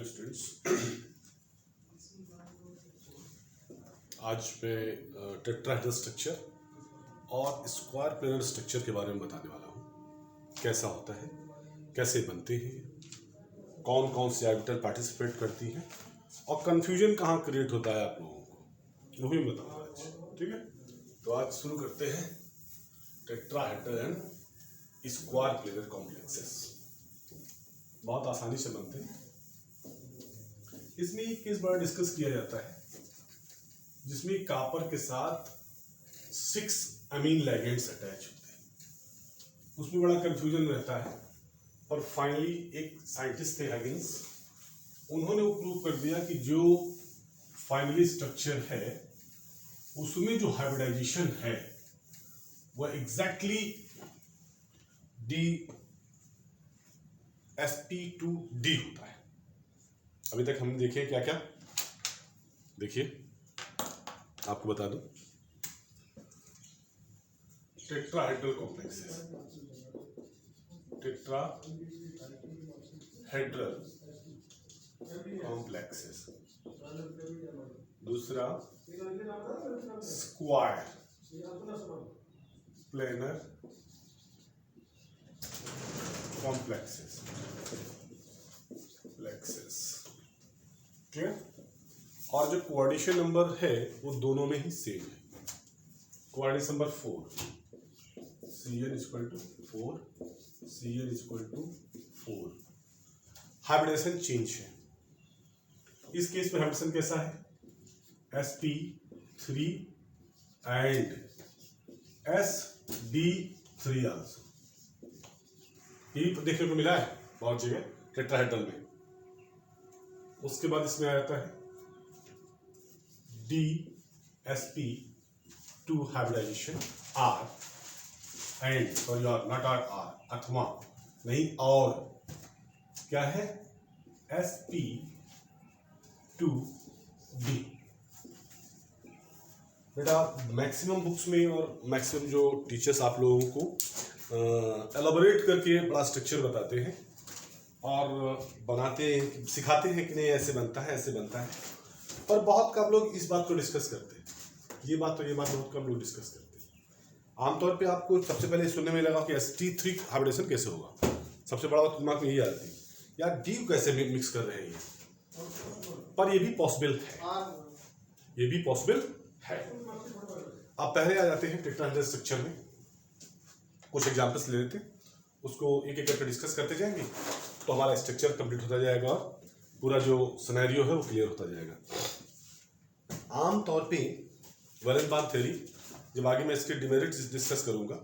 Hello students. आज मैं tetrahedral structure और स्क्वायर प्लेनर स्ट्रक्चर के बारे में बताने वाला हूँ। कैसा होता है, कैसे बनते हैं, कौन कौन सी ऑर्बिटल पार्टिसिपेट करती हैं और कंफ्यूजन कहाँ क्रिएट होता है आप लोगों को, वो भी मैं बताऊँगा आज। ठीक है, तो आज शुरू करते हैं tetrahedral and square planar complexes. बहुत आसानी से बनते हैं। इसमें एक केस बड़ा डिस्कस किया जाता है जिसमें कॉपर के साथ 6 अमीन लिगेंड्स अटैच होते हैं। उसमें बड़ा कंफ्यूजन रहता है, और फाइनली एक साइंटिस्ट थे हैगिंस, उन्होंने वो प्रूव कर दिया कि जो फाइनली स्ट्रक्चर है उसमें जो हाइब्रिडाइजेशन है वह एग्जैक्टली sp2d होता है। अभी तक हमने देखे क्या क्या, देखिए आपको बता दूं, टेट्राहेड्रल कॉम्प्लेक्सेस, टेट्राहेड्रल कॉम्प्लेक्सेस, दूसरा स्क्वायर प्लेनर कॉम्प्लेक्सेस, क्लियर। और जो कोऑर्डिनेशन नंबर है वो दोनों में ही सेम है। Coordination number 4, Cn = 4, Cn = 4। Hybridization change है। इस केस में हाइब्रिडेशन कैसा है, sp3 एंड sd3 आल्सो। ये देखने को मिला है बहुत जगह टेट्राहेड्रल में। उसके बाद इसमें आ जाता है dsp2 hybridization r and sorry और नॉट r अथवा नहीं और क्या है sp2d। बेटा मैक्सिमम बुक्स में और मैक्सिमम जो टीचर्स आप लोगों को एलाबोरेट करके बड़ा स्ट्रक्चर बताते हैं और बनाते सिखाते हैं कि नहीं ऐसे बनता है ऐसे बनता है, पर बहुत कम लोग इस बात को डिस्कस करते हैं। ये बात बहुत कम लोग डिस्कस करते हैं। आमतौर पे आपको सबसे पहले सुनने में लगा कि sp3 हाइब्रिडेशन कैसे होगा, सबसे बड़ा बात दिमाग में यही आती है यार डी कैसे मिक्स कर रहे हैं, पर ये भी पॉसिबल है, आप पहले आ जाते हैं टेट्राहेड्रल स्ट्रक्चर में। कुछ एग्जांपल्स ले लेते हैं, उसको एक एक करके डिस्कस करते जाएंगे तो हमारा स्ट्रक्चर कंप्लीट होता जाएगा और पूरा जो सिनेरियो है वो क्लियर होता जाएगा। आम तौर पे वैलेंस बॉन्ड थ्योरी, जब आगे मैं इसके डिमेरिट्स डिस्कस करूंगा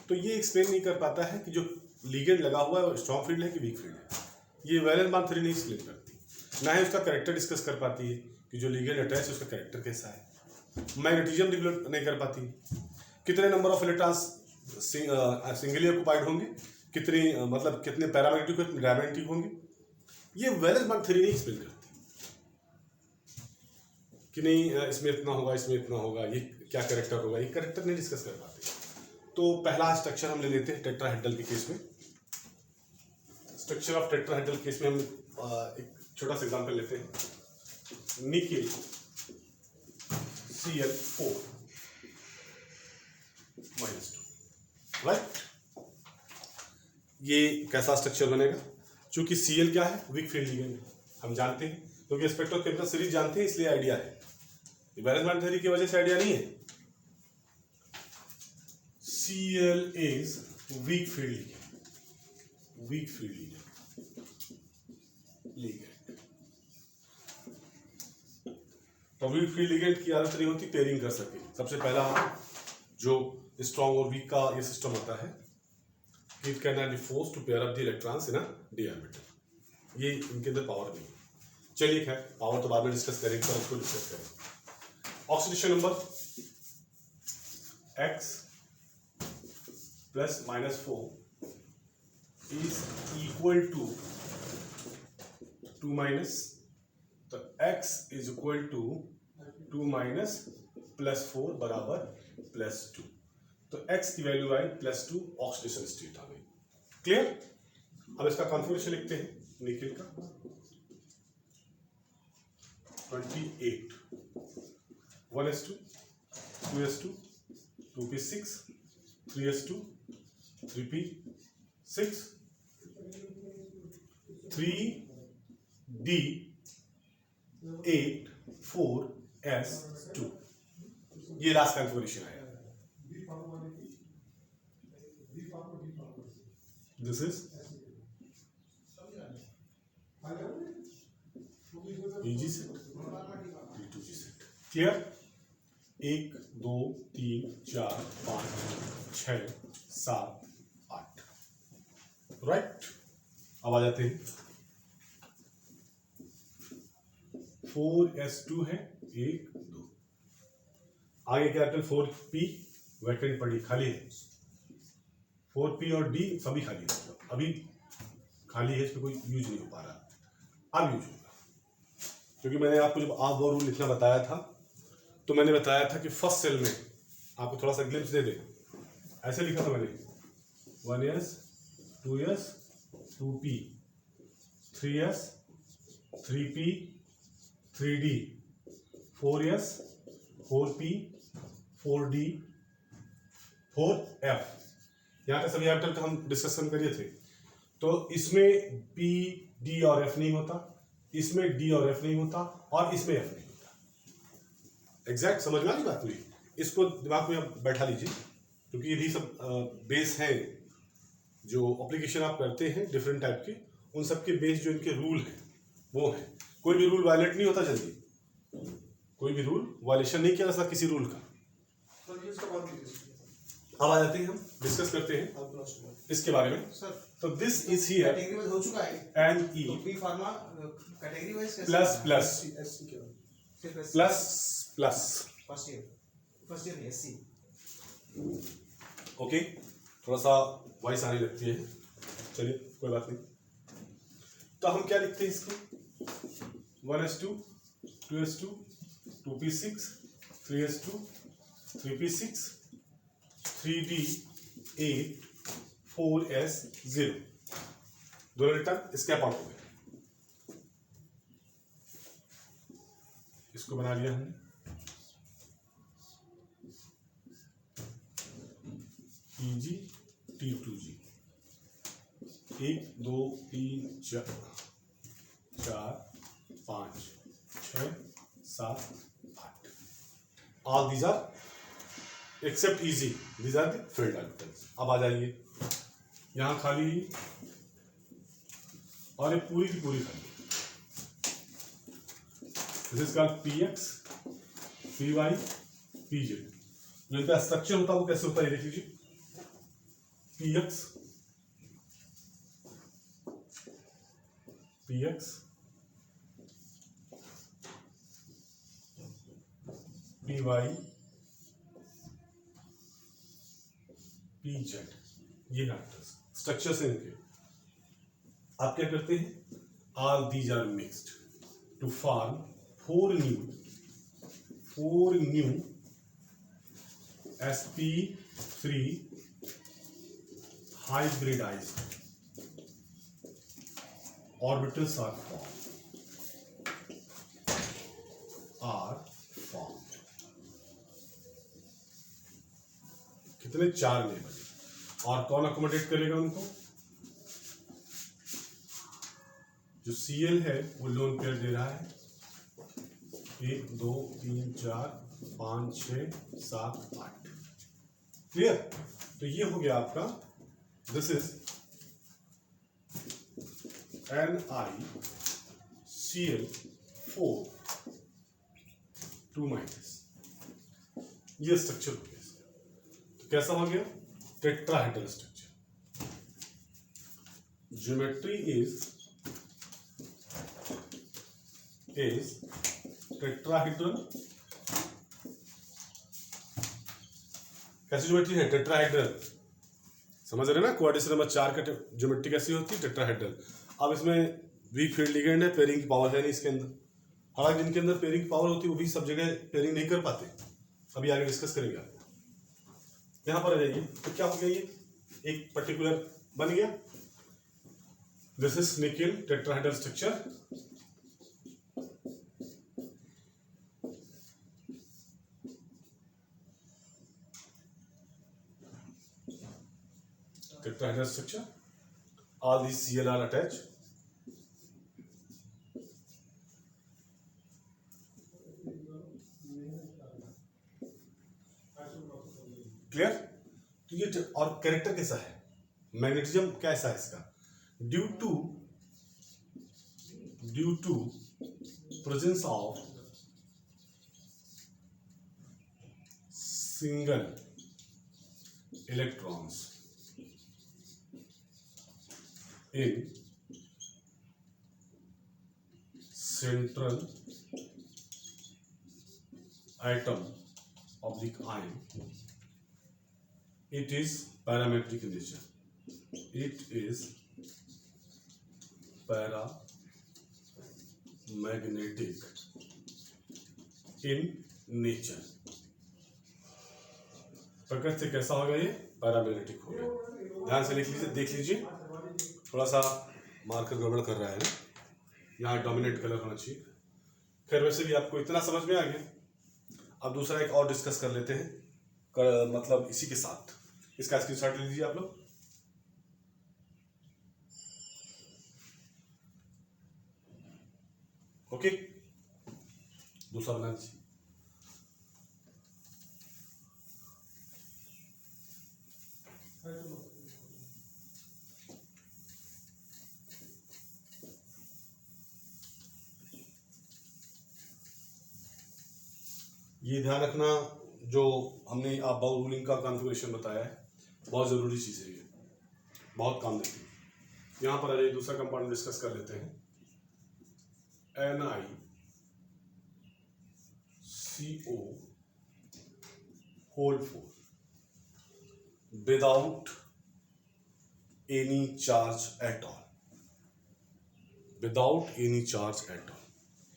तो ये एक्सप्लेन नहीं कर पाता है कि जो लिगेंड लगा हुआ है वो स्ट्रॉन्ग फील्ड है कि वीक फील्ड है। ये वैलेंस बॉन्ड थ्योरी नहीं एक्सप्लेन करती, ना ही उसका कैरेक्टर डिस्कस कर पाती है कि जो लिगेंड अटैच है उसका कैरेक्टर कैसा है। मैग्नेटिज्म डेवलप नहीं कर पाती, कितने number of electrons singly occupied होंगे, कितने मतलब कितने पैरामैग्नेटिक कितने डायमैग्नेटिक होंगे, ये वैलेंस बॉन्ड थ्योरी नहीं एक्सप्लेन करती कि नहीं इसमें इतना होगा इसमें इतना होगा, ये क्या कैरेक्टर होगा, ये कैरेक्टर नहीं डिस्कस कर पाते। तो पहला स्ट्रक्चर हम ले लेते हैं टेट्राहेड्रल के केस में। स्ट्रक्चर ऑफ टेट्राहेड्रल केस में हम एक छोटा सा एग्जांपल लेते हैं, निकेल Cl4 -2, राइट। ये कैसा स्ट्रक्चर बनेगा, क्योंकि Cl क्या है, वीक फील्ड लिगेंड है, हम जानते हैं, क्योंकि स्पेक्ट्रोकेमिकल सीरीज जानते हैं इसलिए आइडिया है, वैलेंस बॉन्ड थ्योरी की वजह से आइडिया नहीं है। Cl is weak field ligand. तो वीक फील्ड लिगेंड की आदत नहीं होती पेयरिंग कर सके। सबसे पहला जो स्ट्रॉन्ग और वीक का ये सिस्टम होता है, it can not be forced to pair up the electrons in a D orbital. ये इनके अंदर पावर नहीं है। चलिए खैर पावर तो बाद में डिस्कस करेंगे, पर उसको डिस्कस करें। Oxidation number x + -4 is equal to 2 तो x इज इक्वल टू 2 +4 बराबर +2। तो x की वैल्यू आई +2, ऑक्सीडेशन स्टेट आ गई। क्लियर। अब इसका कॉन्फ़िगरेशन लिखते हैं निकेल का। 28 1s2 2s2 2p6 3s2 3p6 3d8 4s2 ये लास्ट कैलकुलेशन आया। This is EG set P2G set. Clear? 1 2 3 4 5 6 7 8 right. अब आ जाते हैं 4s2 है 1 2 आगे कैपिटल 4p वैकेंट पड़ी खाली है 4p और d सभी खाली है अभी खाली है इसमें कोई यूज नहीं हो पा रहा अब यूज होगा क्योंकि मैंने आपको जब आप वो रूल लिखना बताया था तो मैंने बताया था कि फर्स्ट सेल में आपको थोड़ा सा ग्लिम्स दे दे ऐसे लिखा था मैंने 1s 2s 2p 3s 3p 3d 4s 4p 4d 4f यहाँ पे सभी कैपिटल का हम डिस्कशन करिए थे तो इसमें p d और f नहीं होता इसमें d और f नहीं होता और इसमें f नहीं होता। एग्जैक्ट समझ में आ रही बात पूरी? इसको दिमाग में आप बैठा लीजिए क्योंकि ये भी सब बेस है जो एप्लीकेशन आप करते हैं डिफरेंट टाइप के उन सब के बेस जो इनके रूल हैं वो है। कोई भी रूल वायलेट नहीं होता जल्दी कोई भी रूल वायलेशन नहीं किया जा सकता किसी रूल का। अब आ जाते हैं हम डिस्कस करते हैं इसके बारे में सर। तो दिस इज हियर कैटेगरी हो चुका है N E B pharma category wise plus plus plus plus first year SC okay थोड़ा सा वॉइस आने लगती है चलिए कोई बात नहीं। तो हम क्या लिखते हैं इसको 1s2 2s2 2p6 3s2 3p6 3d8 4s0 दोनों रिटर्न स्कैप आउट हो गए। इसको बना लिया हमने EG T2G 1 2 3 4 5 6 7 8 all these are except EG these are the filled orbitals। अब आ जाइए यहाँ खाली और ये पूरी की पूरी खाली this is called PX PY PZ जो इनका स्ट्रक्चर होता है वो कैसे होता है देख लीजिए PX PX PY PZ ये स्ट्रक्चर से इनके आप क्या करते हैं all these are mixed to form four new sp3 hybridized orbitals are formed कितने 4 लेवल और कौन अकोमोडेट करेगा उनको जो Cl है वो लोन पेयर दे रहा है 1 2 3 4 5 6 7 8 क्लियर। तो ये हो गया आपका दिस इज NiCl4 2 माइनस ये स्ट्रक्चर हो गया इसका। तो कैसा हो गया tetrahedral structure. Geometry is tetrahedral. कैसी ज्योमेट्री है टेट्राहेड्रल समझ रहे ना कोऑर्डिनेशन नंबर 4 का ज्योमेट्री कैसी होती है टेट्राहेड्रल। अब इसमें वीक फील्ड लिगेंड है पेयरिंग की पावर है नहीं इसके अंदर हालांकि जिनके अंदर पेयरिंग की पावर होती है वो भी सब जगह पेयरिंग नहीं कर पाते अभी आगे डिस्कस करेंगे आपको। यहाँ पर आ जाइए तो क्या हो गया ये एक पर्टिकुलर बन गया this is nickel tetrahedral structure tetrahedral structure. All these Cl are attached. Clear? तो ये और कैरेक्टर कैसा है, मैग्नेटिज्म कैसा है इसका? Due to presence of single electrons in central atom of the ion, it is parametric in nature. It is paramagnetic in nature. प्रकृति से कैसा हो गया? ये पैरामैग्नेटिक हो गया. ध्यान से लिख लीजिए, देख लीजिए. थोड़ा सा मार्कर गड़बड़ कर रहा है ना, यहाँ डोमिनेट कलर होना चाहिए. खैर वैसे भी आपको इतना समझ में आ गया. अब दूसरा एक और डिस्कस कर लेते हैं, मतलब इसी के साथ. इसका स्क्रीनशॉट ले लीजिए आप लोग. ओके, दूसरा बना लीजिए. ये ध्यान रखना, जो हमने आप बाउल रूलिंग का कॉन्फ़िगरेशन बताया है, बहुत ज़रूरी चीज़ है, ये बहुत काम देती है. यहाँ पर आइए दूसरा कंपाउंड डिस्कस कर लेते हैं. NiCO whole 4 without any charge at all. Without any charge at all.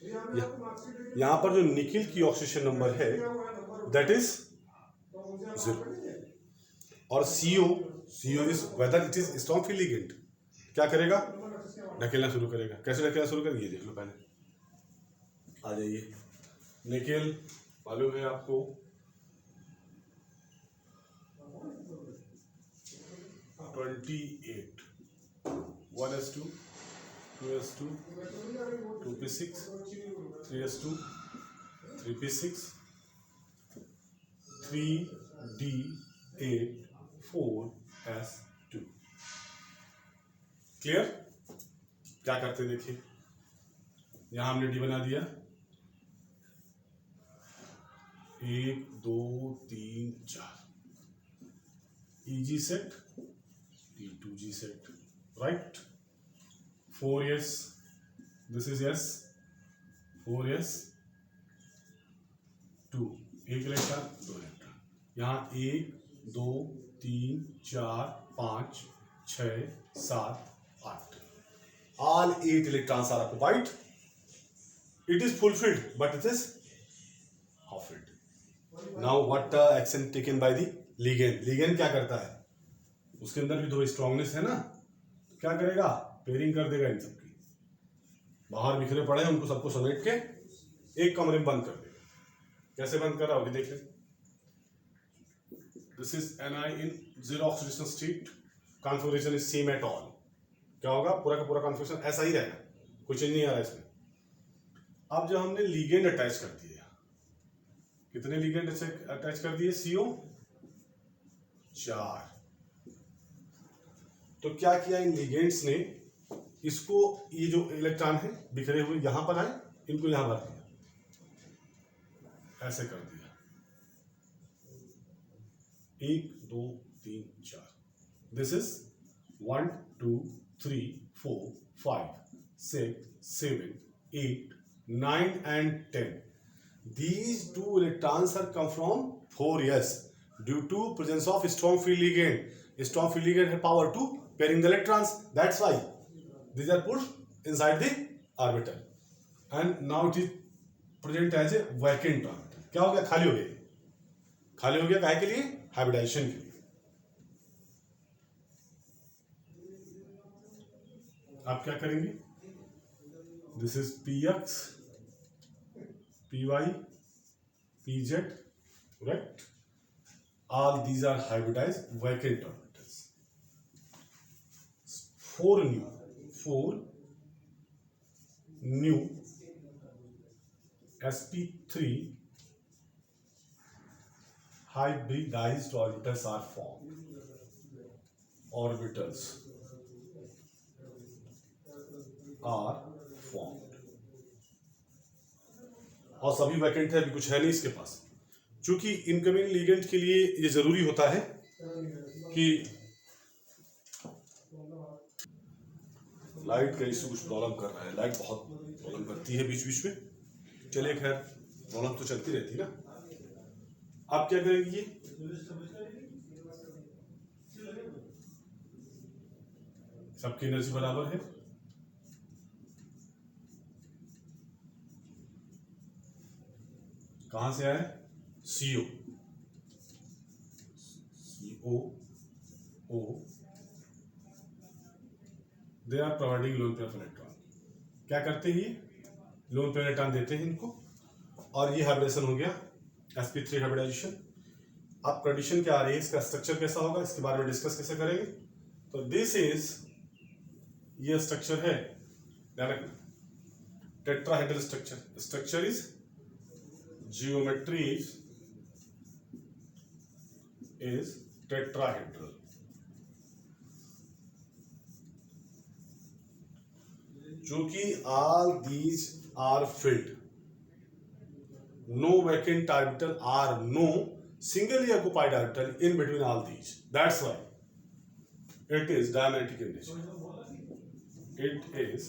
यहाँ पर जो निकिल की ऑक्सीजन नंबर है दैट इज 0. और CO is whether it is strong field ligand. क्या करेगा? ढकेलना शुरू करेगा. कैसे ढकेलना शुरू करेगा ये देख लो. पहले आ जाइए. निकिल मालूम है आपको, (28) 1s2 2s2 2p6 3s2 3p6 3d8 4s2. Clear? क्या करते देखिए, यहां हमने डी बना दिया. 1 2 3 4 EG set, T2G set, right. 4s, this is s, 4s 2, एक इलेक्ट्रॉन 2 इलेक्ट्रॉन. यहाँ 1 2 3 4 5 6 7 8. All 8 electrons are occupied. It is fulfilled, but it is half filled. Now what the action taken by the ligand? Ligand क्या करता है? उसके अंदर भी दो strongness है ना, क्या करेगा? पेयरिंग कर देगा. इन सबकी बाहर बिखरे पड़े हैं, उनको सबको समेट के एक कमरे में बंद कर देगा. कैसे बंद कर रहा होगी देख लें. This is Ni in 0 oxidation state. Configuration is same at all. क्या होगा? पूरा का पूरा कॉन्फ़िगरेशन ऐसा ही रहेगा, कोई चेंज नहीं आ रहा है इसमें. अब जो हमने लिगेंड अटैच कर दिए, कितने लिगेंड अटैच कर दिए? CO 4. तो क्या किया इन लिगेंड्स ने? इसको, ये जो इलेक्ट्रॉन है बिखरे हुए यहां पर आए, इनको यहां भर दिया, ऐसे कर दिया. 1 2 3 4. This is 1 2 3 4 5 6 7 8 9 and 10. These 2 electrons are come from 4s due to presence of strong field ligand. Strong field ligand have power to pairing the electrons. That's why these are put inside the orbital. And now it is present as a vacant orbital. क्या हो गया? खाली हो गया. खाली हो गया काहे के लिए? हाइब्रिडाइजेशन के लिए. आप क्या करेंगे? This is Px Py Pz, right? All these are hybridized vacant orbitals. 4 new sp3 hybridized orbitals are formed. Orbitals are formed. और सभी वैकेंट है, अभी कुछ है नहीं इसके पास। क्योंकि इनकमिंग लिगेंड के लिए ये जरूरी होता है कि लाइट का इशू कुछ प्रॉब्लम कर रहा है, लाइट बहुत प्रॉब्लम करती है बीच बीच में। चलिए खैर, प्रॉब्लम तो चलती रहती है ना। आप क्या करेंगे, ये सबकी एनर्जी बराबर है, कहां से आए, CO O they are providing lone pair electron. क्या करते हैं, ये लोन पेयर इलेक्ट्रॉन देते हैं इनको, और ये हाइब्रिडेशन हो गया sp3 हाइब्रिडाइजेशन। अब कंडीशन क्या आ रही है, इसका स्ट्रक्चर कैसा होगा, इसके बारे में डिस्कस कैसे करेंगे। तो दिस इज, ये स्ट्रक्चर है tetrahedral structure. Structure is geometry is tetrahedral. चूंकि all these are filled, no vacant orbital or no singly occupied orbital in between all these. That's why it is diamagnetic in nature. It is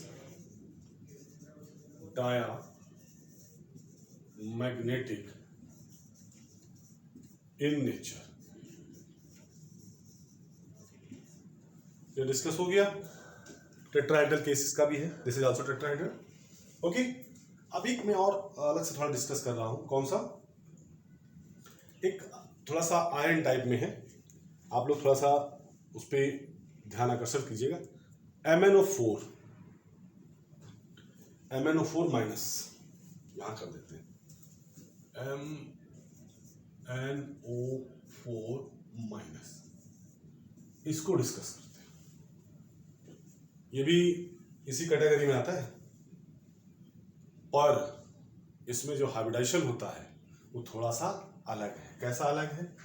diamagnetic in nature. ये discuss हो गया। Tetrahedral cases का भी है, this is also tetrahedral. Okay, अब एक मैं और अलग से थोड़ा डिस्कस कर रहा हूं। कौन सा, एक थोड़ा सा आयरन टाइप में है, आप लोग थोड़ा सा उस पर ध्यान आकर्षण कीजिएगा। MnO4 माइनस, यहां कर देते हैं MnO4 माइनस, इसको डिस्कस करते हैं। ये भी इसी कैटेगरी में आता है, और इसमें जो हाइब्रिडाइजेशन होता है वो थोड़ा सा अलग है। कैसा अलग है,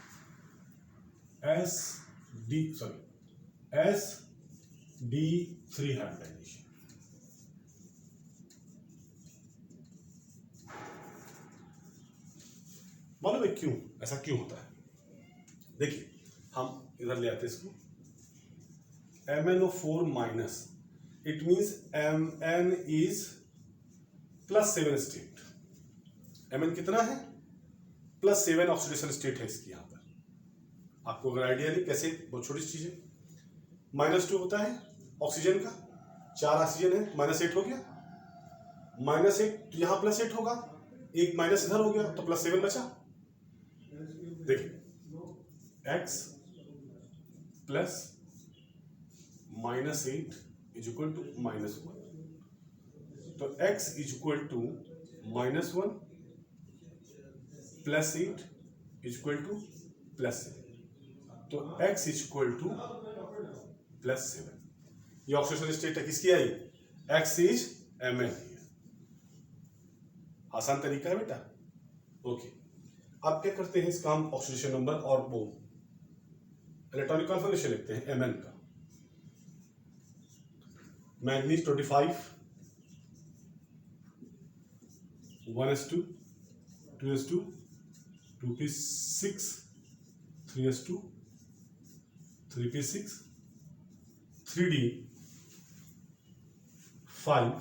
SD3 हाइब्रिडाइजेशन। मालूम है क्यों, ऐसा क्यों होता है? देखिए, हम इधर ले आते हैं इसको, MnO4 minus, it means Mn is +7 state. Mn कितना है, +7 ऑक्सीडेशन स्टेट है इसकी। यहां पर आपको अगर आइडिया नहीं कैसे, बहुत छोटी चीज है। -2 होता है ऑक्सीजन का, 4 ऑक्सीजन है, -8 हो गया, -8 तो यहां +8 होगा, एक माइनस इधर हो गया तो +7 बचा। देखिए, x plus -8 is equal to -1, तो x is equal to -1 +8 is equal to +7, तो x इज इक्वल टू +7। ये ऑक्सीडेशन स्टेट किसकी आई, x इज Mn। आसान तरीका है बेटा। ओके, आप क्या करते हैं, इसका हम ऑक्सीडेशन नंबर और वो इलेक्ट्रॉनिक कॉन्फिगरेशन लिखते हैं Mn का। Manganese 25, 1s2, 2s2, 2p6, 3s2, 3p6, 3d5,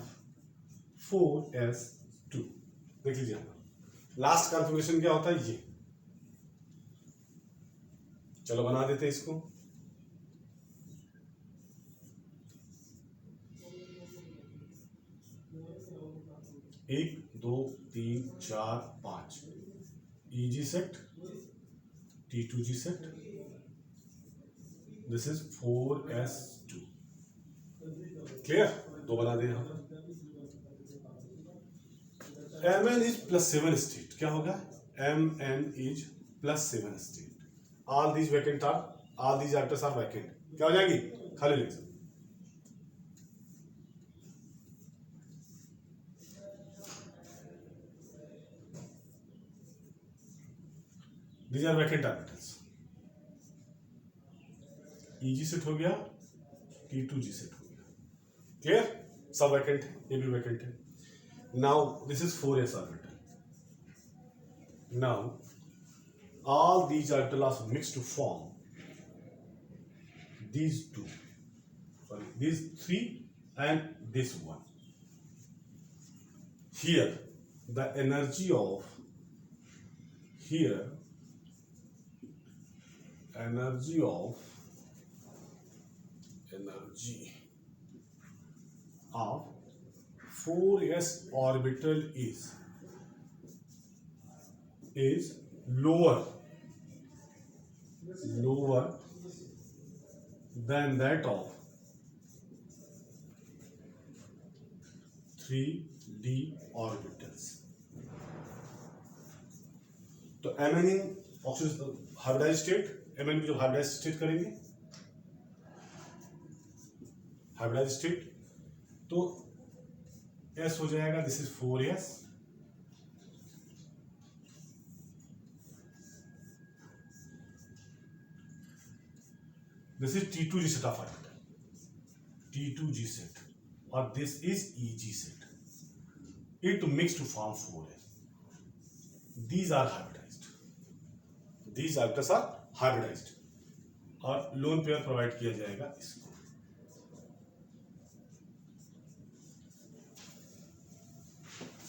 4s2। देख लीजिए, लास्ट कॉन्फ़िगरेशन क्या होता है, ये। चलो बना देते हैं इसको। एक, 2, 3, 4, 5 EG set, T2G set, this is 4s2। Clear, दो बना दे यहां पर। Mn इज +7 स्टेट, क्या होगा, Mn is +7 state. All these orbitals are vacant, क्या हो जाएगी, खाली लिख सकते। These are vacant orbitals. Eg set हो गया, T2G सेट हो गया, क्लियर, सब वैकेंट है, ये भी वैकेंट है। Now this is 4s orbital. Now all these orbitals are mixed to form these three and this one. Here the energy of of 4s orbital is lower than that of 3d orbitals. तो mn in oxygen hybridized state, mn की जो hybridized state करेंगे, hybridized state, तो s हो जाएगा, this is 4s, this is T2G set of orbital, T2G set, और this is Eg set. It mixed to form 4s. These are hybridized. These orbitals are hybridized. और lone pair provide किया जाएगा इसको.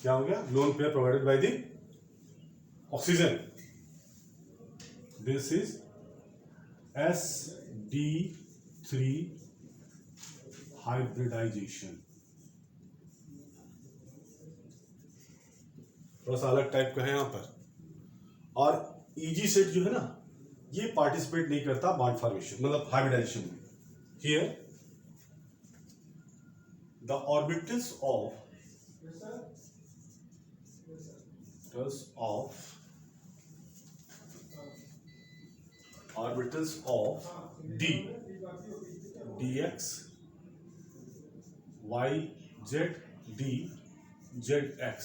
क्या हो गया? Lone pair provided by the oxygen. This is sd3 hybridization. थोड़ा सा अलग टाइप का है यहां पर. और Eg सेट जो है ना, ये पार्टिसिपेट नहीं करता बॉन्ड फॉर्मेशन, मतलब हाइब्रिडाइजेशन में. Here the orbitals of D, dx, y, z, d, zx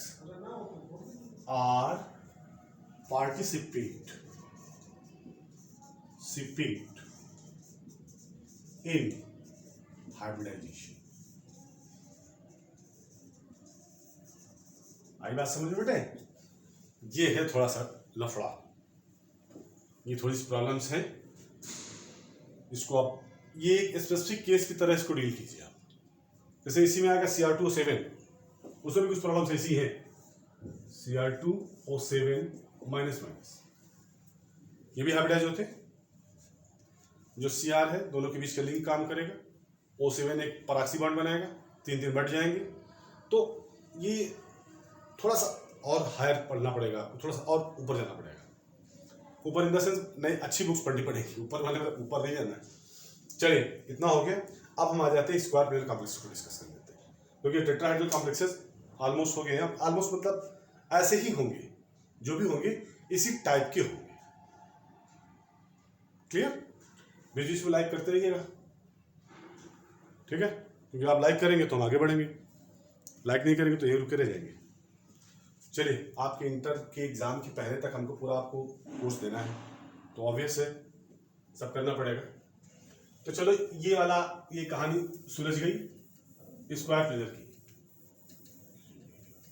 are participate in hybridization. आई बात समझ में बेटे? ये है थोड़ा सा लफड़ा, ये थोड़ी सी प्रॉब्लम्स हैं. इसको आप ये एक स्पेसिफिक केस की तरह इसको डील कीजिए आप. जैसे इसी में आएगा Cr2O7, उसमें भी कुछ प्रॉब्लम्स ऐसी हैं. Cr2O7 माइनस माइनस, ये भी हाइब्रिडाइज होते हैं. जो Cr है दोनों के बीच का लिंक काम करेगा, O7 एक पराक्सी बॉन्ड बनाएगा, 3 बढ़ जाएंगे. तो ये थोड़ा सा और हायर पढ़ना पड़ेगा आपको, थोड़ा सा और ऊपर जाना पड़ेगा. ऊपर इन द सेंस नई अच्छी बुक्स पढ़नी पड़ेगी, ऊपर वाले ऊपर नहीं जाना है. चलिए इतना हो गया. अब हम आ जाते हैं स्क्वायर प्लेनर कॉम्प्लेक्स को डिस्कस कर लेते हैं, क्योंकि टेट्राहेड्रल कॉम्प्लेक्सेस ऑलमोस्ट हो गए हैं. ऑलमोस्ट मतलब ऐसे ही होंगे, जो भी होंगे इसी टाइप के होंगे. क्लियर? बीच में लाइक करते रहिएगा, ठीक है? क्योंकि आप लाइक करेंगे तो हम आगे बढ़ेंगे, लाइक नहीं करेंगे तो यही रुके रह जाएंगे. चलिए, आपके इंटर के एग्जाम के पहले तक हमको पूरा आपको कोर्स देना है, तो ऑब्वियस है सब करना पड़ेगा. तो चलो ये वाला ये कहानी सुलझ गई स्क्वायर प्लेनर की,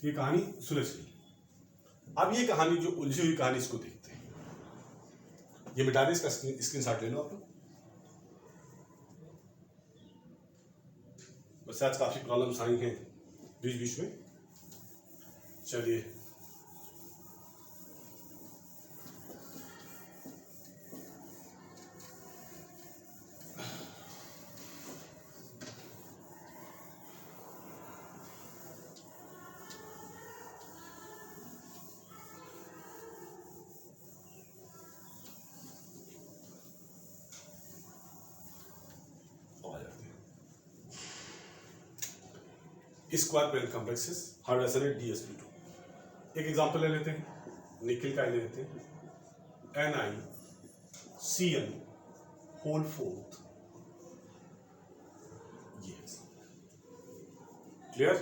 ये कहानी सुलझ गई. अब ये कहानी जो उलझी हुई कहानी, इसको देखते हैं. ये मिटा दें, इसका स्क्रीनशॉट ले लो आप लोग. बस आज काफी प्रॉब्लम्स आई हैं बीच बीच में. चलिए स्क्वायर प्लेनर कॉम्प्लेक्सेस हाइब्रिडाइजेशन है DsP2. एक एग्जांपल ले लेते हैं, निकिल का ले लेते हैं. NiCN whole 4th. ये क्लियर?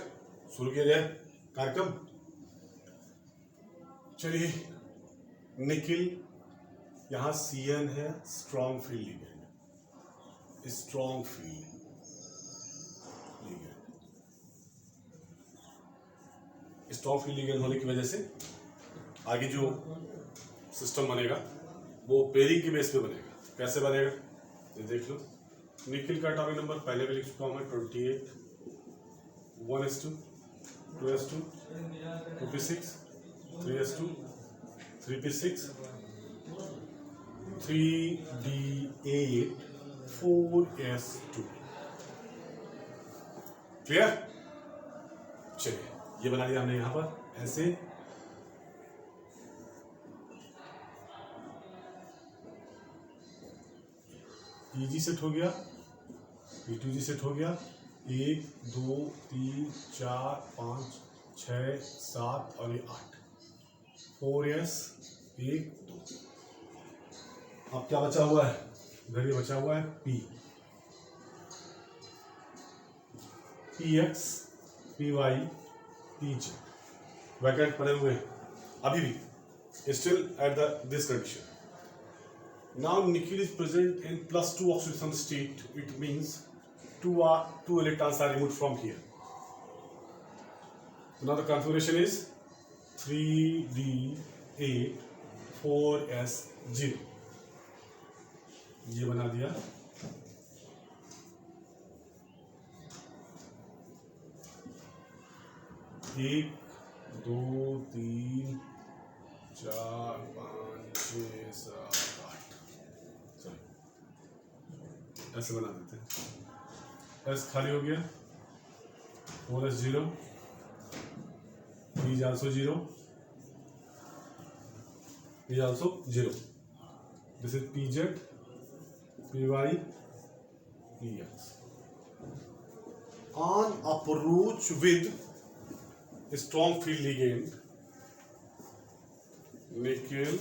शुरू किया जाए कार्यक्रम. चलिए, निकिल यहाँ CN है strong field ligand, strong field ligand. Strong field ligand होने की वजह से आगे जो सिस्टम बनेगा वो पेयरिंग के बेस पे बनेगा। कैसे बनेगा ये देख लो। निकिल का एटॉमिक नंबर पहले भी लिख चुका हूँ मैं 28, 1s2, 2s2, 2p6, 3s2, 3p6, 3d8, 4s2। Clear? चलिए ये बना दिया हमने यहां पर ऐसे। EG सेट हो गया, E2G सेट हो गया। 1 2 3 4 5 6 7 और ये 8, 4s 1 2। अब क्या बचा हुआ है? इधर ये बचा हुआ है P, PX, PY, PJ vacant पड़े हुए हैं अभी भी, still at this condition. Now nickel is present in +2 oxidation state. It means two electrons are removed from here. Now the configuration is 3d8 4s0। ये बना दिया। एक 2 3 4 5 6 7 8, ऐसे बना देते हैं। S खाली हो गया, 4s0, P is also 0, P is also 0. This is PZ, PY, PX. On approach with strong field ligand, nickel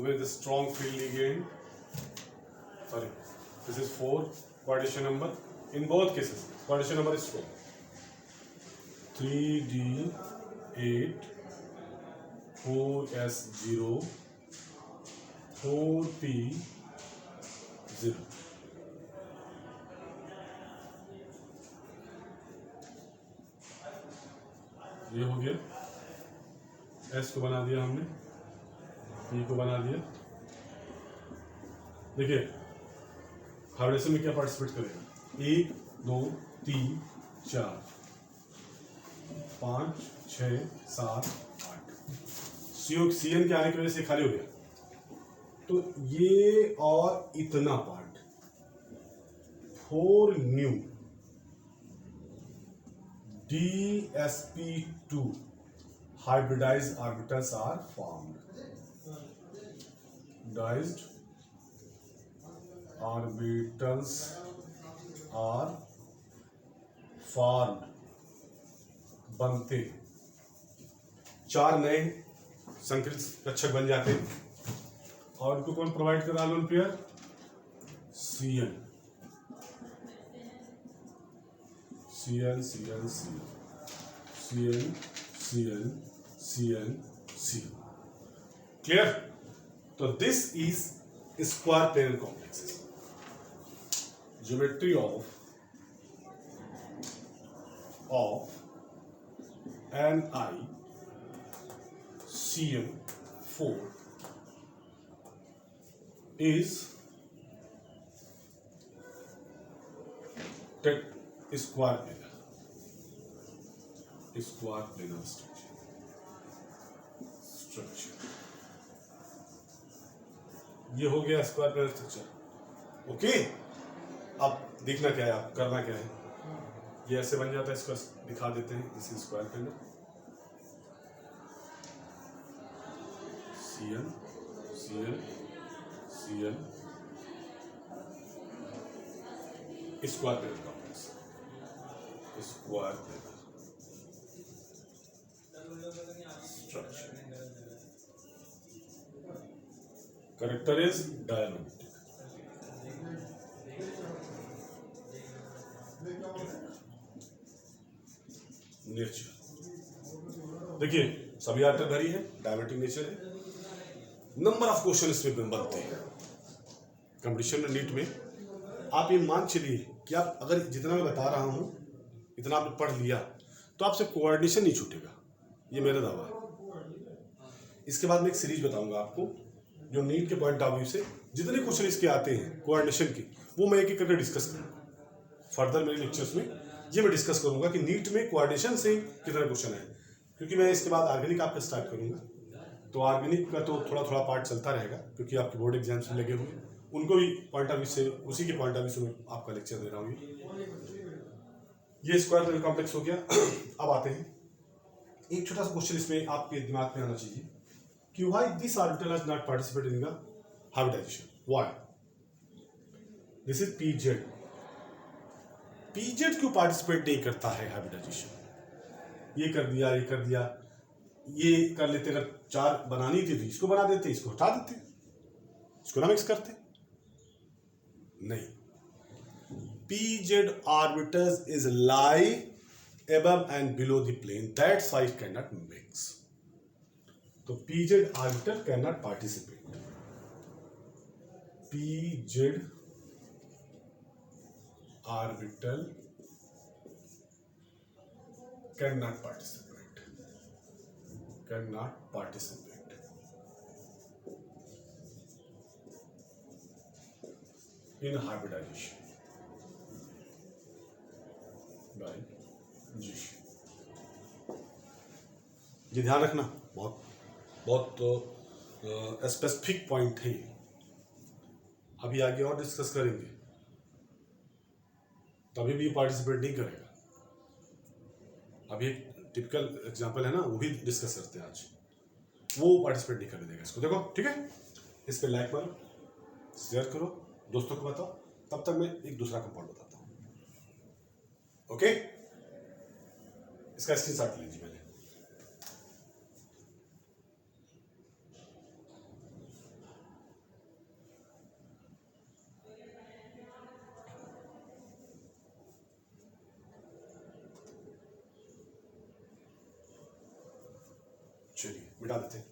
with strong field ligand, sorry, this is 4 coordination number. In both cases coordination number is 4, 3d8 4s0 4p0। ये हो गया। S को बना दिया हमने, P को बना दिया। देखिए हाइब्रिडेशन में क्या पार्टिसिपेट करेगा? 1 2 3 4 5 6 7 8। CN के आने की वजह से खाली हो गया। तो ये और इतना part 4 new DsP2 hybridized orbitals are formed. Hybridized orbitals are formed, बनते, 4 नए संकृत कक्षक बन जाते हैं। और उनको कौन प्रोवाइड कर रहा है? Lone pair CN, CN, CN, CN, CN, CN, CN, CN। Clear? तो this is square planar complexes. Geometry of NiCN4 is square planar structure। ये हो गया स्क्वायर प्लेनर स्ट्रक्चर। ओके, अब देखना क्या है, आप करना क्या है, ये ऐसे बन जाता है। इसको दिखा देते हैं। This is square planar, CN CN CN square planar complex, square planar structure. Character is diamantic। Nature देखिए, सभी आर्टर भरी है, डायमेट्रिक नेचर है। नंबर ऑफ क्वेश्चन इसमें बनते हैं कंपटीशन में, नीट में। आप ये मान चलिए कि आप अगर जितना मैं बता रहा हूँ इतना आपने पढ़ लिया तो आपसे कोऑर्डिनेशन नहीं छूटेगा, ये मेरा दावा है। इसके बाद मैं एक सीरीज बताऊंगा आपको जो नीट के पॉइंट ऑफ व्यू से जितने क्वेश्चन इसके आते हैं कोऑर्डिनेशन के, वो मैं एक एक करके डिस्कस करूँगा। फर्दर मेरे लेक्चर्स में ये मैं डिस्कस करूंगा कि नीट में कोऑर्डिनेशन से कितने क्वेश्चन है, क्योंकि मैं इसके बाद ऑर्गेनिक आपका स्टार्ट करूंगा। तो ऑर्गेनिक का तो थोड़ा थोड़ा पार्ट चलता रहेगा क्योंकि आपके बोर्ड एग्जाम्स में लगे हुए, उनको भी पॉइंट ऑफ व्यू से, उसी के पॉइंट ऑफ व्यू से मैं आपका लेक्चर दे रहा हूँ। ये स्क्वायर रियल कॉम्प्लेक्स हो गया। अब आते हैं एक छोटा सा क्वेश्चन इसमें आपके दिमाग में आना चाहिए कि why this orbital has not participated in the hybridization, why this is pz. Pz क्यों पार्टिसिपेट नहीं करता है हाइब्रिडाइजेशन? ये कर दिया, ये कर दिया, ये कर लेते, अगर 4 बनानी थी तो इसको बना देते, इसको हटा देते, इसको ना मिक्स करते। नहीं, pz orbitals is lie above and below the plane, that's why it cannot mix. तो pz orbital cannot participate, pz orbital cannot participate in hybridization by G। ये ध्यान रखना, बहुत बहुत स्पेसिफिक पॉइंट है ये। अभी आगे और डिस्कस करेंगे, तभी भी पार्टिसिपेट नहीं करेगा। अभी एक टिपिकल एग्जांपल है ना, वो भी डिस्कस करते हैं आज, वो पार्टिसिपेट नहीं करने देगा इसको। देखो ठीक है, इस पे लाइक मारो, शेयर करो, दोस्तों को बताओ। तब तक मैं एक दूसरा कंपाउंड बताता हूँ। ओके, इसका स्क्रीनशॉट लीजिए पहले। चलिए मिटा देते हैं।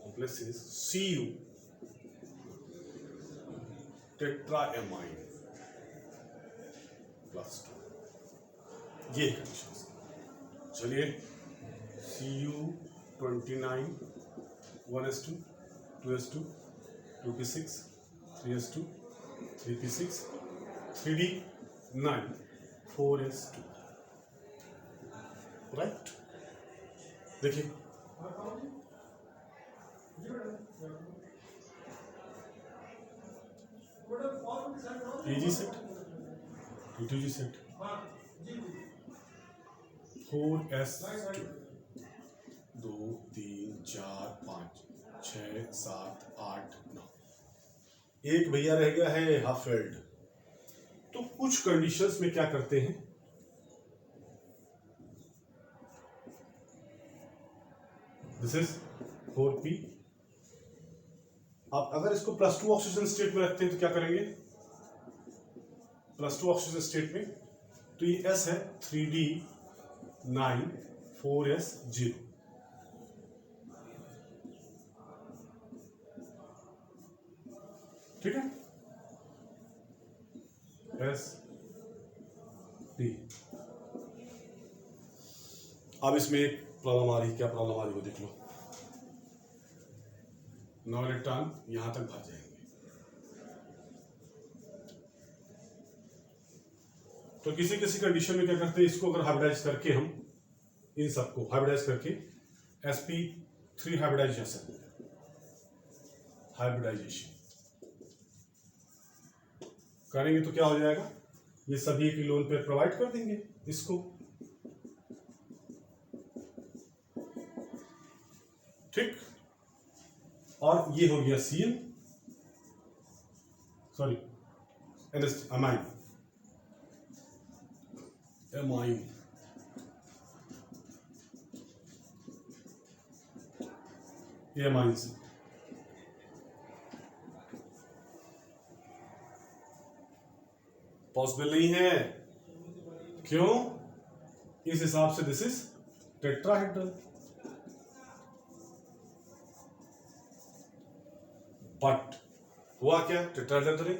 Complex is Cu tetraamine +2, ये कंडीशन। चलिए Cu29 1s2 2s2 2p6 3s2 3p6 3d9 4s2, right. देखिए Pg set, P2G set, 4s2 2 3 4 5 6 7 8 9, एक भैया रह गया है हाफेल्ड। तो कुछ कंडीशंस में क्या करते हैं, दिस इज 4p। आप अगर इसको +2 ऑक्सीजन स्टेट में रखते हैं तो क्या करेंगे, +2 ऑक्सीजन स्टेट में, तो ये S है 3d9 4s0। ठीक है, S D। अब इसमें एक प्रॉब्लम आ रही, क्या प्रॉब्लम आ रही वो देख लो। 9 इलेक्ट्रॉन यहां तक भाग जाएंगे, तो किसी किसी कंडीशन में क्या करते हैं, इसको अगर हाइब्रिडाइज करके हम इन सबको हाइब्रिडाइज करके sp3 हाइब्रिडाइजेशन करेंगे तो क्या हो जाएगा, ये सभी एक लोन पे प्रोवाइड कर देंगे इसको। ठीक, और ये हो गया Cn, sorry amine, amine, amine से पॉसिबल नहीं है। क्यों? इस हिसाब से दिस इज टेट्राहेड्रल, बट हुआ क्या? Tetrahedral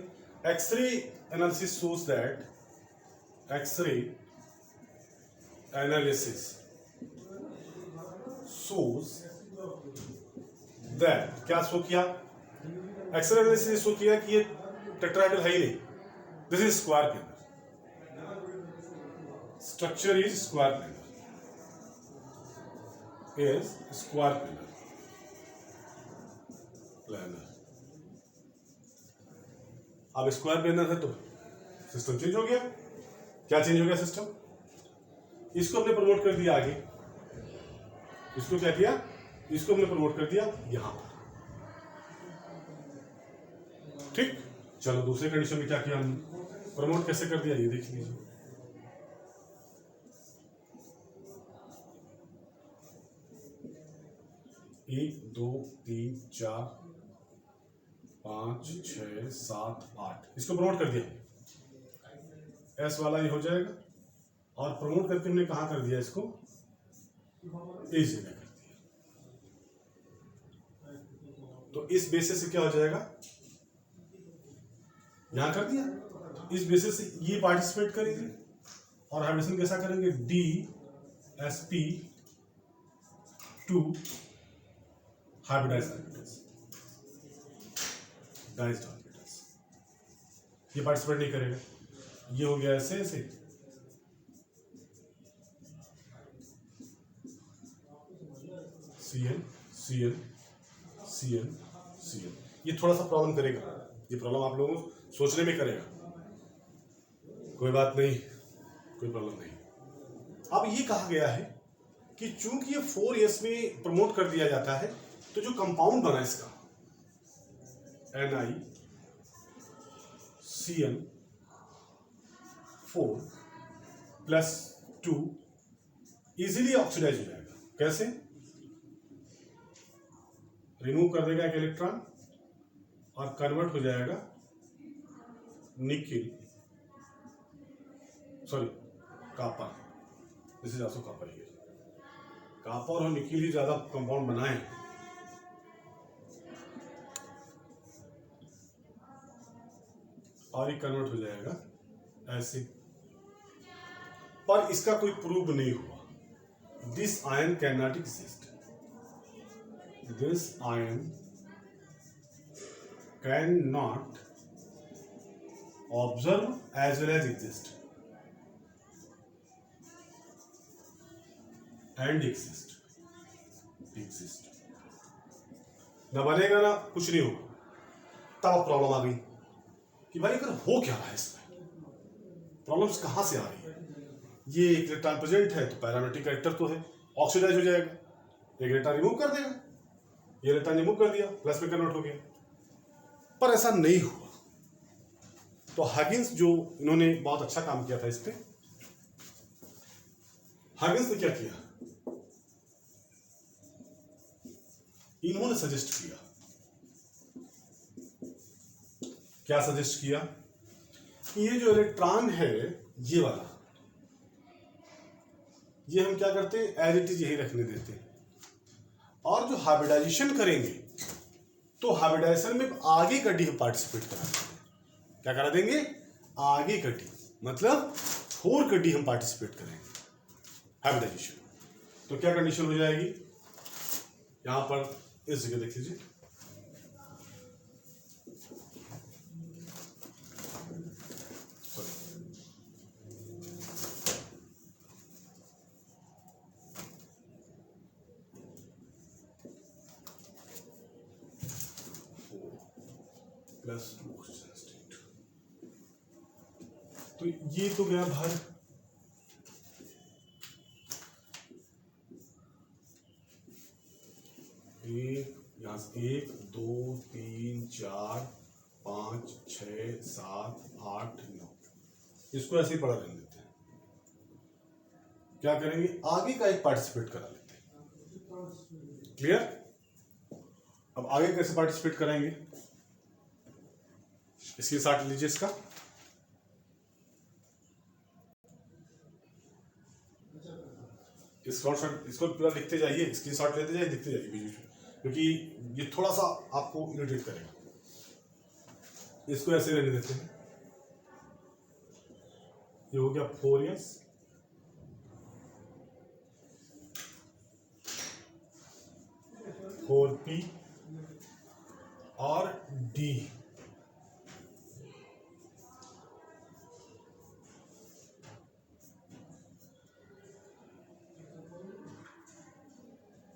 x-ray analysis shows that, x-ray analysis shows that, क्या शो किया? एक्सरे एनालिसिस शो किया कि ये टेट्राहेड्रल है ही नहीं, this is square planar, structure is square planar, is square planar. अब स्क्वायर प्लेनर है तो सिस्टम चेंज हो गया। क्या चेंज हो गया सिस्टम? इसको हमने प्रमोट कर दिया आगे, इसको क्या किया? इसको हमने प्रमोट कर दिया यहां पर। ठीक, चलो दूसरे कंडीशन में क्या किया हमने? प्रमोट कैसे कर दिया ये देख लीजिए। एक, दो, तीन, चार, 5, 6, 7, 8, इसको प्रमोट कर दिया, एस वाला ये हो जाएगा। और प्रमोट करके हमने कहां कर दिया? इसको इस जगह कर दिया। तो इस बेसिस से क्या हो जाएगा? यहां कर दिया, इस बेसिस से ये पार्टिसिपेट करेंगे और हाइब्रिडेशन कैसा करेंगे? D S P two hybridized orbitals, डाइज्ड ऑर्बिटल्स। ये पार्टिसिपेट नहीं करेगा, ये हो गया ऐसे ऐसे। Cn Cn Cn Cn, ये थोड़ा सा प्रॉब्लम करेगा, ये प्रॉब्लम आप लोगों को सोचने में करेगा। कोई बात नहीं, कोई प्रॉब्लम नहीं। अब ये कहा गया है कि चूंकि ये 4s में प्रमोट कर दिया जाता है, तो जो कंपाउंड बना इसका NiCN4+2 इजीली ऑक्सीडाइज हो जाएगा। कैसे? रिमूव कर देगा एक इलेक्ट्रॉन और कन्वर्ट हो जाएगा nickel, sorry copper, this is also copper here. Copper और निकिल ही ज्यादा कंपाउंड बनाए, और ये कन्वर्ट हो जाएगा ऐसे। पर इसका कोई प्रूव नहीं हुआ। This ion can not exist, this ion can not observe as well as exist and exist, ना बनेगा ना कुछ नहीं होगा। तब प्रॉब्लम आ गई कि भाई अगर हो क्या रहा है इसमें, प्रॉब्लम्स कहां से आ रही है? ये एक इलेक्ट्रॉन प्रेजेंट है तो पैरामेट्रिक कैरेक्टर तो है, ऑक्सीडाइज हो जाएगा, एक इलेक्ट्रॉन रिमूव कर देगा, ये इलेक्ट्रॉन रिमूव कर दिया, प्लस में कन्वर्ट हो गया। पर ऐसा नहीं हुआ। तो हगिंस जो इन्होंने बहुत अच्छा काम किया था इस पे, हगिंस ने क्या किया? इन्होंने सजेस्ट किया, क्या सजेस्ट किया कि ये जो इलेक्ट्रॉन है ये वाला, ये हम क्या करते हैं? एज इट इज यही रखने देते हैं, और जो हाइब्रिडाइजेशन करेंगे तो हाइब्रिडाइजेशन में आगे का डी पार्टिसिपेट करा देंगे। क्या करा देंगे? आगे का डी, मतलब 4 का डी हम पार्टिसिपेट करेंगे हाइब्रिडाइजेशन। तो क्या कंडीशन हो जाएगी? यहां पर इस जगह देख लीजिए, +2 ऑक्सीजन स्टेट। तो ये तो गया बाहर। यहां से 1 2 3 4 5 6 7 8 9, इसको ऐसे ही पढ़ा रहने देते हैं। क्या करेंगे, आगे का एक पार्टिसिपेट करा लेते हैं। क्लियर? अब आगे कैसे पार्टिसिपेट कराएंगे, इसके साथ लीजिए इसका। स्क्रीनशॉट, इसको पूरा लिखते जाइए, स्क्रीनशॉट लेते जाइए, लिखते जाइए बीच बीच में, क्योंकि ये थोड़ा सा आपको इरिटेट करेगा। इसको ऐसे रहने देते हैं। ये हो गया 4s, फोर पी और डी।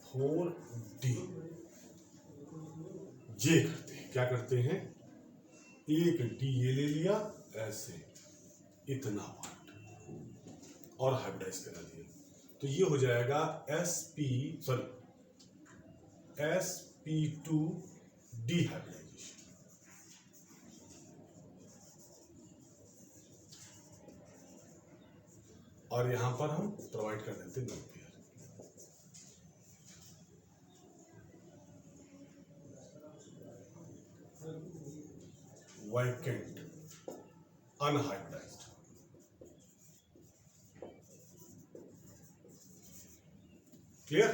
फोर डी ये करते हैं, क्या करते हैं, एक डी ये ले लिया ऐसे इतना पार्ट और हाइब्रिडाइज करा दिया, तो ये हो जाएगा sp2 डिहाइब्रिडाइजेशन। और यहां पर हम प्रोवाइड कर देते हैं नंबर, vacant unhybridized। क्लियर?